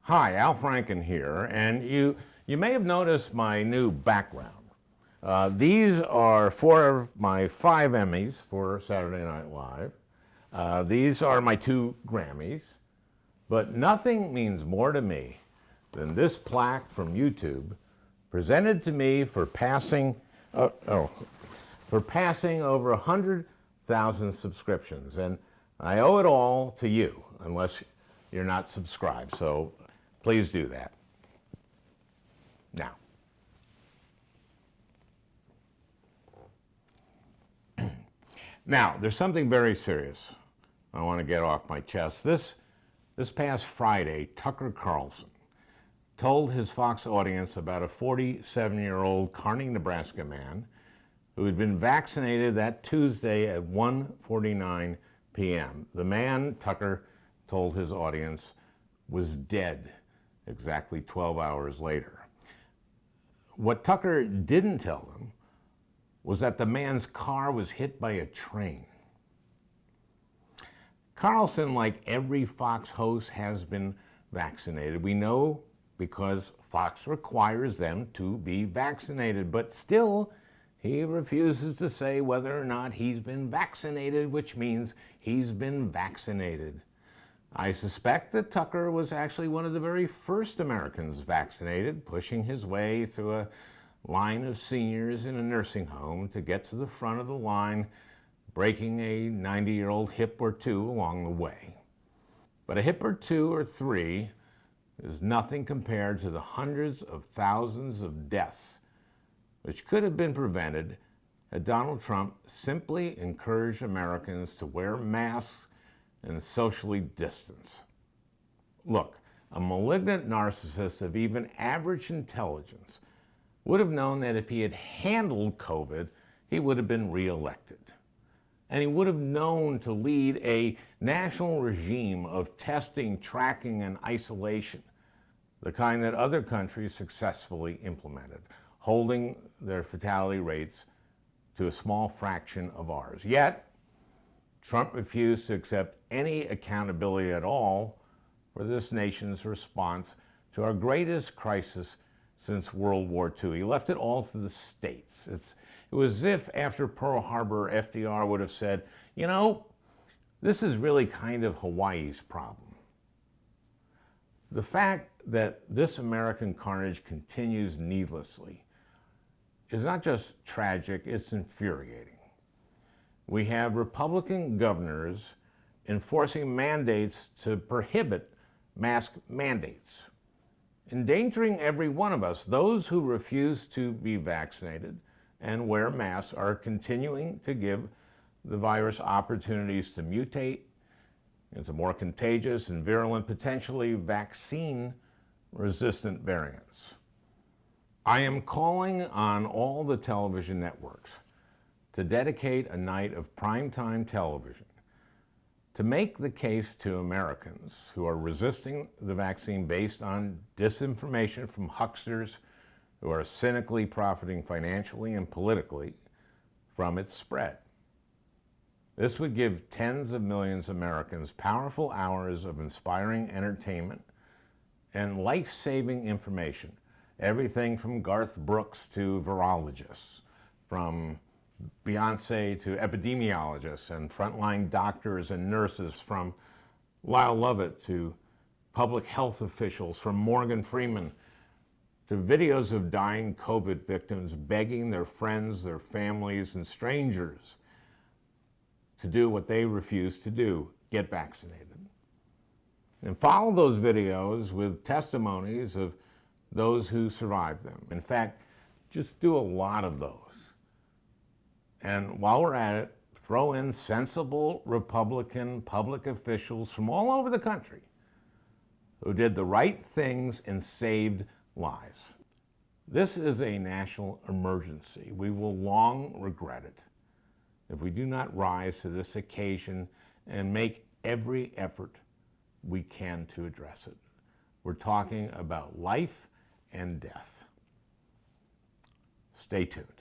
Hi, Al Franken here, and you may have noticed my new background. These are 4 of my 5 Emmys for Saturday Night Live. These are my 2 Grammys, but nothing means more to me than this plaque from YouTube, presented to me for passing over 100,000 subscriptions, and I owe it all to you, unless you're not subscribed. So please do that. Now, there's something very serious I want to get off my chest. This past Friday, Tucker Carlson told his Fox audience about a 47-year-old Kearney, Nebraska man who had been vaccinated that Tuesday at 1:49 p.m. The man, Tucker told his audience, was dead exactly 12 hours later. What Tucker didn't tell them was that the man's car was hit by a train. Carlson, like every Fox host, has been vaccinated. We know because Fox requires them to be vaccinated, but still he refuses to say whether or not he's been vaccinated, which means he's been vaccinated. I suspect that Tucker was actually one of the very first Americans vaccinated, pushing his way through a line of seniors in a nursing home to get to the front of the line, breaking a 90-year-old hip or 2 along the way. But a hip or 2 or 3 is nothing compared to the hundreds of thousands of deaths which could have been prevented had Donald Trump simply encouraged Americans to wear masks and socially distance. Look, a malignant narcissist of even average intelligence would have known that if he had handled COVID, he would have been reelected. And he would have known to lead a national regime of testing, tracking, and isolation, the kind that other countries successfully implemented, holding their fatality rates to a small fraction of ours. Yet, Trump refused to accept any accountability at all for this nation's response to our greatest crisis since World War II. He left it all to the states. It was as if after Pearl Harbor, FDR would have said, you know, this is really kind of Hawaii's problem. The fact that this American carnage continues needlessly is not just tragic, it's infuriating. We have Republican governors enforcing mandates to prohibit mask mandates, endangering every one of us. Those who refuse to be vaccinated and wear masks are continuing to give the virus opportunities to mutate into more contagious and virulent, potentially vaccine-resistant variants. I am calling on all the television networks to dedicate a night of primetime television to make the case to Americans who are resisting the vaccine based on disinformation from hucksters who are cynically profiting financially and politically from its spread. This would give tens of millions of Americans powerful hours of inspiring entertainment and life-saving information, everything from Garth Brooks to virologists, from Beyonce to epidemiologists and frontline doctors and nurses, from Lyle Lovett to public health officials, from Morgan Freeman to videos of dying COVID victims begging their friends, their families, and strangers to do what they refuse to do, get vaccinated. And follow those videos with testimonies of those who survived them. In fact, just do a lot of those. And while we're at it, throw in sensible Republican public officials from all over the country who did the right things and saved lives. This is a national emergency. We will long regret it if we do not rise to this occasion and make every effort we can to address it. We're talking about life and death. Stay tuned.